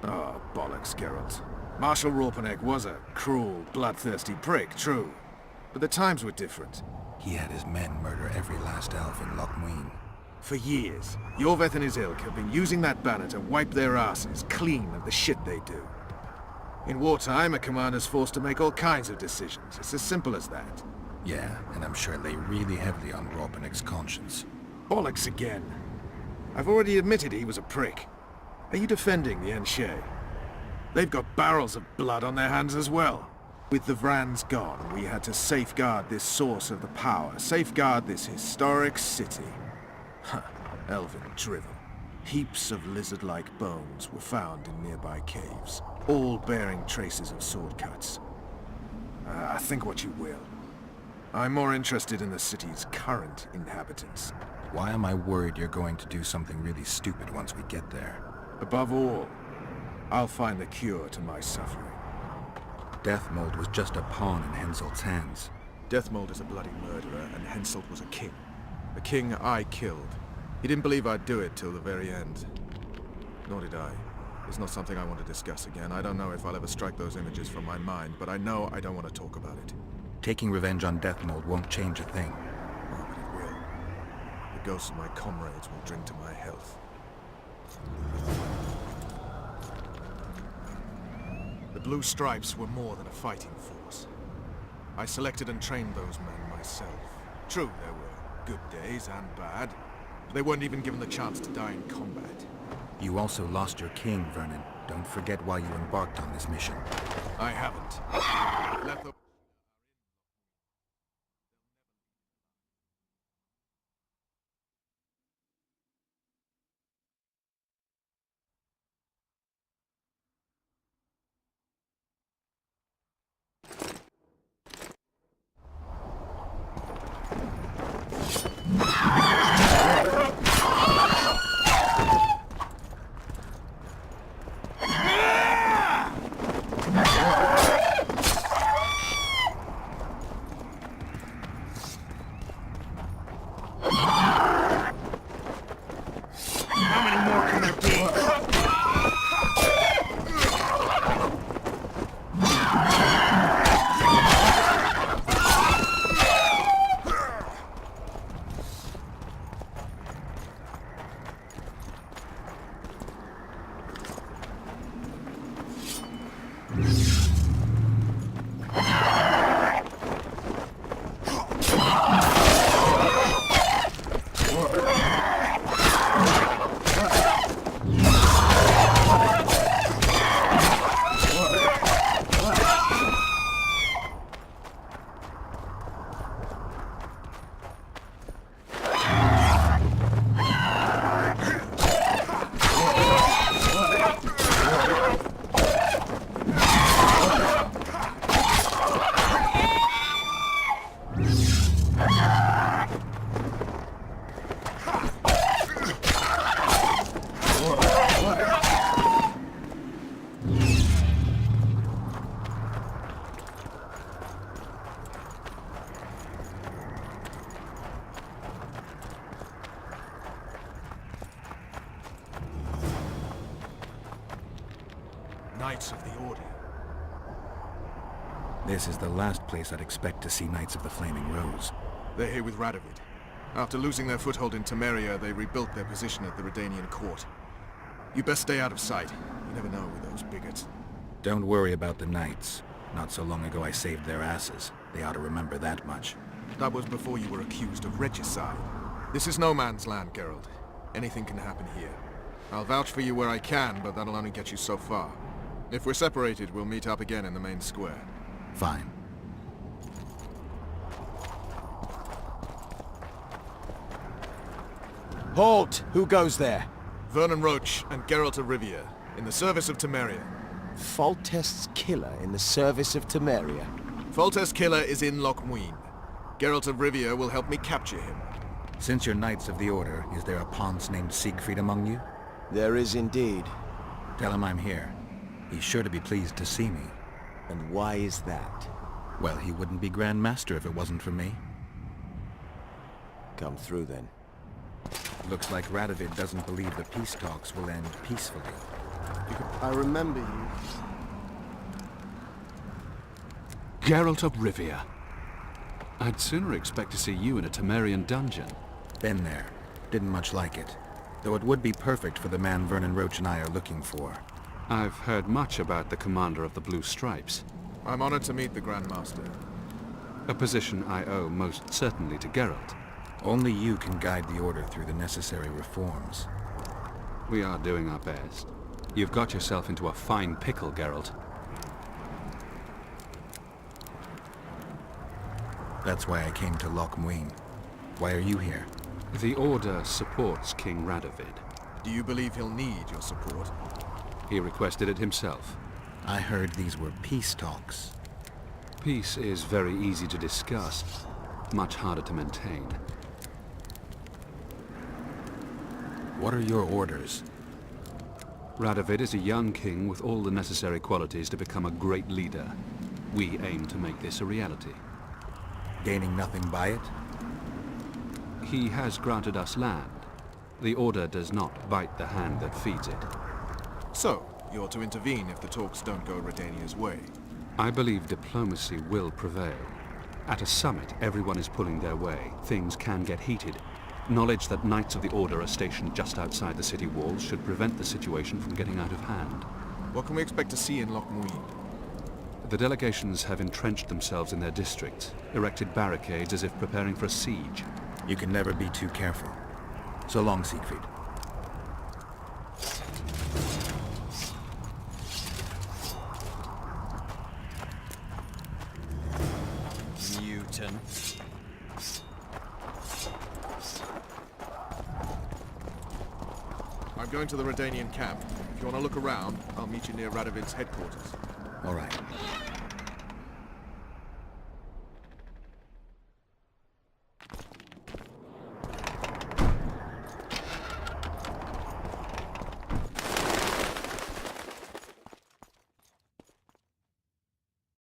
Oh, bollocks, Geralt. Marshal Raupenek was a cruel, bloodthirsty prick, true. But the times were different. He had his men murder every last elf in Loch Muin. For years, Yorveth and his ilk have been using that banner to wipe their asses clean of the shit they do. In wartime, a commander's forced to make all kinds of decisions. It's as simple as that. Yeah, and I'm sure they really heavily on Raupenek's conscience. Bollocks again. I've already admitted he was a prick. Are you defending the Enshe? They've got barrels of blood on their hands as well. With the Vrans gone, we had to safeguard this source of the power, safeguard this historic city. Huh, elven drivel. Heaps of lizard-like bones were found in nearby caves, all bearing traces of sword cuts. Think what you will. I'm more interested in the city's current inhabitants. Why am I worried you're going to do something really stupid once we get there? Above all, I'll find the cure to my suffering. Deathmold was just a pawn in Henselt's hands. Deathmold is a bloody murderer, and Henselt was a king. A king I killed. He didn't believe I'd do it till the very end. Nor did I. It's not something I want to discuss again. I don't know if I'll ever strike those images from my mind, but I know I don't want to talk about it. Taking revenge on Deathmold won't change a thing. Oh, but it will. The ghosts of my comrades will drink to my health. The Blue Stripes were more than a fighting force. I selected and trained those men myself. True, there were good days and bad. They weren't even given the chance to die in combat. You also lost your king, Vernon. Don't forget why you embarked on this mission. I haven't. Let the... Knights of the Order. This is the last place I'd expect to see Knights of the Flaming Rose. They're here with Radovid. After losing their foothold in Temeria, they rebuilt their position at the Redanian court. You best stay out of sight. You never know with those bigots. Don't worry about the Knights. Not so long ago I saved their asses. They ought to remember that much. That was before you were accused of regicide. This is no man's land, Geralt. Anything can happen here. I'll vouch for you where I can, but that'll only get you so far. If we're separated, we'll meet up again in the main square. Fine. Halt! Who goes there? Vernon Roche and Geralt of Rivia, in the service of Temeria. Foltest's killer in the service of Temeria. Foltest's killer is in Loch Muin. Geralt of Rivia will help me capture him. Since you're Knights of the Order, is there a Ponce named Siegfried among you? There is indeed. Tell him I'm here. He's sure to be pleased to see me. And why is that? Well, he wouldn't be Grand Master if it wasn't for me. Come through then. Looks like Radovid doesn't believe the peace talks will end peacefully. I remember you. Geralt of Rivia. I'd sooner expect to see you in a Temerian dungeon. Been there. Didn't much like it. Though it would be perfect for the man Vernon Roach and I are looking for. I've heard much about the commander of the Blue Stripes, I'm honored to meet the Grand Master. a position I owe most certainly to Geralt. Only you can guide the Order through the necessary reforms. We are doing our best. You've got yourself into a fine pickle, Geralt. That's why I came to Loch Muin. Why are you here? The Order supports King Radovid. Do you believe he'll need your support? He requested it himself. I heard these were peace talks. Peace is very easy to discuss, much harder to maintain. What are your orders? Radovid is a young king with all the necessary qualities to become a great leader. We aim to make this a reality. Gaining nothing by it? He has granted us land. The Order does not bite the hand that feeds it. So, you're to intervene if the talks don't go Redania's way. I believe diplomacy will prevail. At a summit, everyone is pulling their way. Things can get heated. Knowledge that Knights of the Order are stationed just outside the city walls should prevent the situation from getting out of hand. What can we expect to see in Loch Muin? The delegations have entrenched themselves in their districts, erected barricades as if preparing for a siege. You can never be too careful. So long, Siegfried. Newton. I'm going to the Redanian camp. If you want to look around, I'll meet you near Radovid's headquarters. All right.